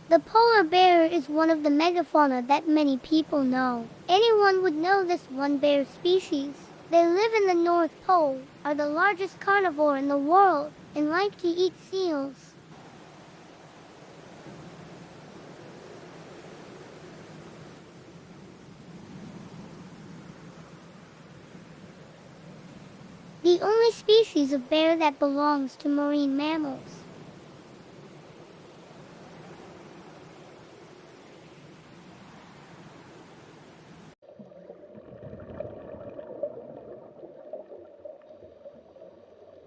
The polar bear is one of the megafauna that many people know. Anyone would know this one bear species. They live in the North Pole, are the largest carnivore in the world, and like to eat seals. The only species of bear that belongs to marine mammals.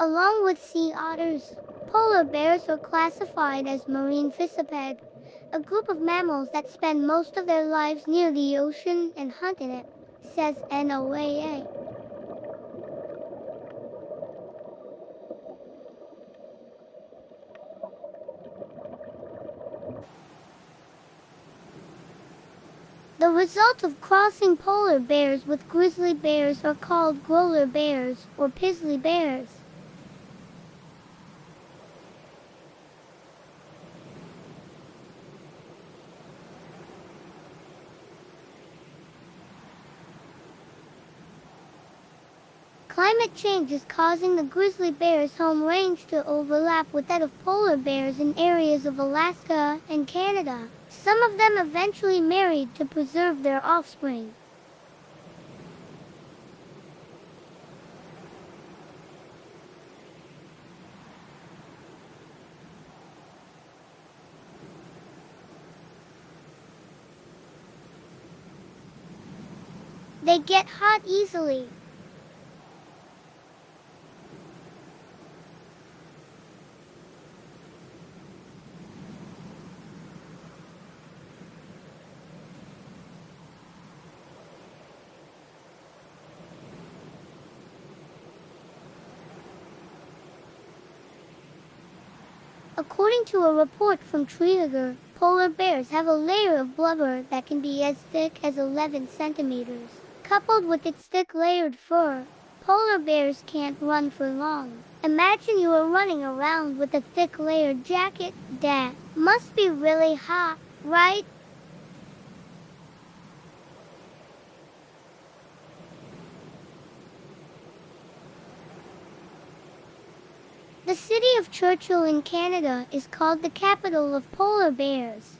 Along with sea otters, polar bears are classified as marine fissiped, a group of mammals that spend most of their lives near the ocean and hunt in it, says NOAA. The result of crossing polar bears with grizzly bears are called polar bears or grizzly bears. Climate change is causing the grizzly bear's home range to overlap with that of polar bears in areas of Alaska and Canada. Some of them eventually married to preserve their offspring. They get hot easily. According to a report from Trieger, polar bears have a layer of blubber that can be as thick as 11 centimeters. Coupled with its thick layered fur, polar bears can't run for long. Imagine you are running around with a thick layered jacket. That must be really hot, right? The city of Churchill in Canada is called the capital of polar bears.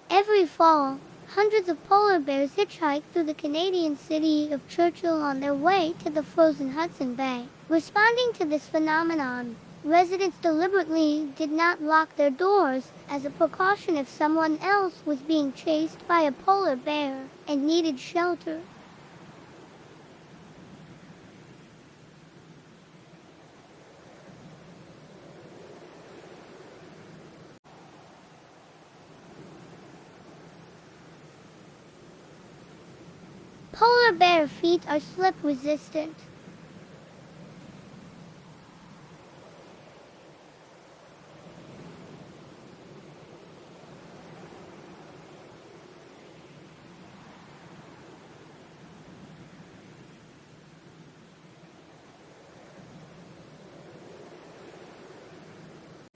Every fall, hundreds of polar bears hitchhike through the Canadian city of Churchill on their way to the frozen Hudson Bay. Responding to this phenomenon, residents deliberately did not lock their doors as a precaution if someone else was being chased by a polar bear and needed shelter. Polar bear feet are slip resistant.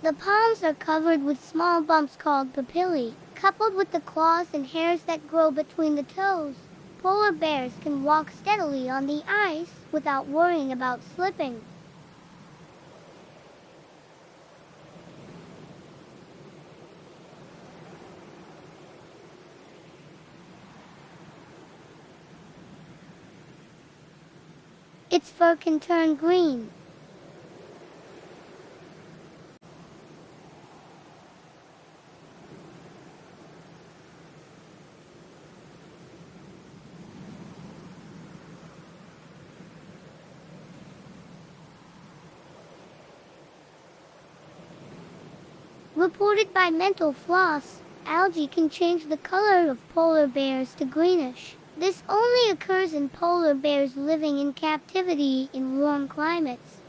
The palms are covered with small bumps called papillae, coupled with the claws and hairs that grow between the toes. Polar bears can walk steadily on the ice without worrying about slipping. Its fur can turn green. Reported by Mental Floss, algae can change the color of polar bears to greenish. This only occurs in polar bears living in captivity in warm climates.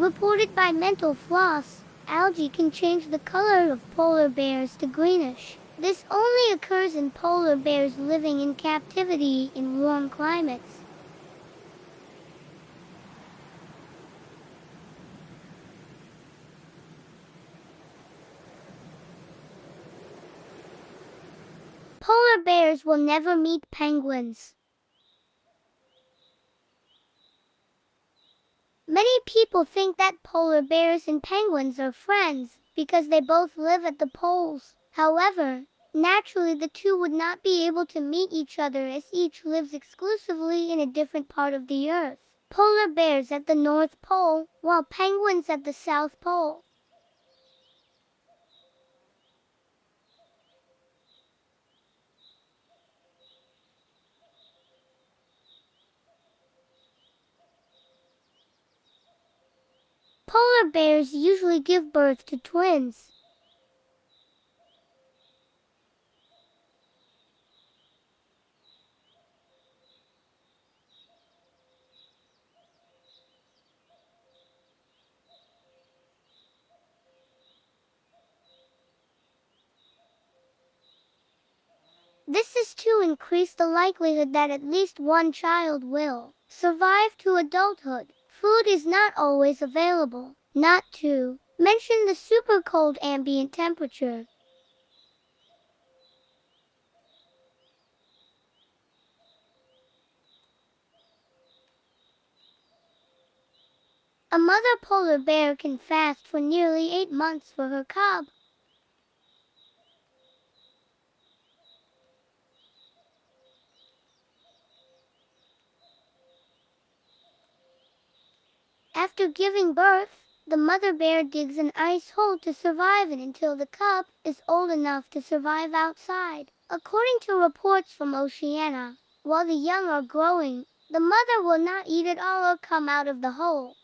Reported by Mental Floss, algae can change the color of polar bears to greenish. This only occurs in polar bears living in captivity in warm climates. Polar bears will never meet penguins. Many people think that polar bears and penguins are friends because they both live at the poles. However, naturally the two would not be able to meet each other as each lives exclusively in a different part of the Earth. Polar bears at the North Pole, while penguins at the South Pole. Polar bears usually give birth to twins. This is to increase the likelihood that at least one child will survive to adulthood. Food is not always available, not to mention the super cold ambient temperature. A mother polar bear can fast for nearly 8 months for her cub. After giving birth, the mother bear digs an ice hole to survive in until the cub is old enough to survive outside. According to reports from Oceania, while the young are growing, the mother will not eat at all or come out of the hole.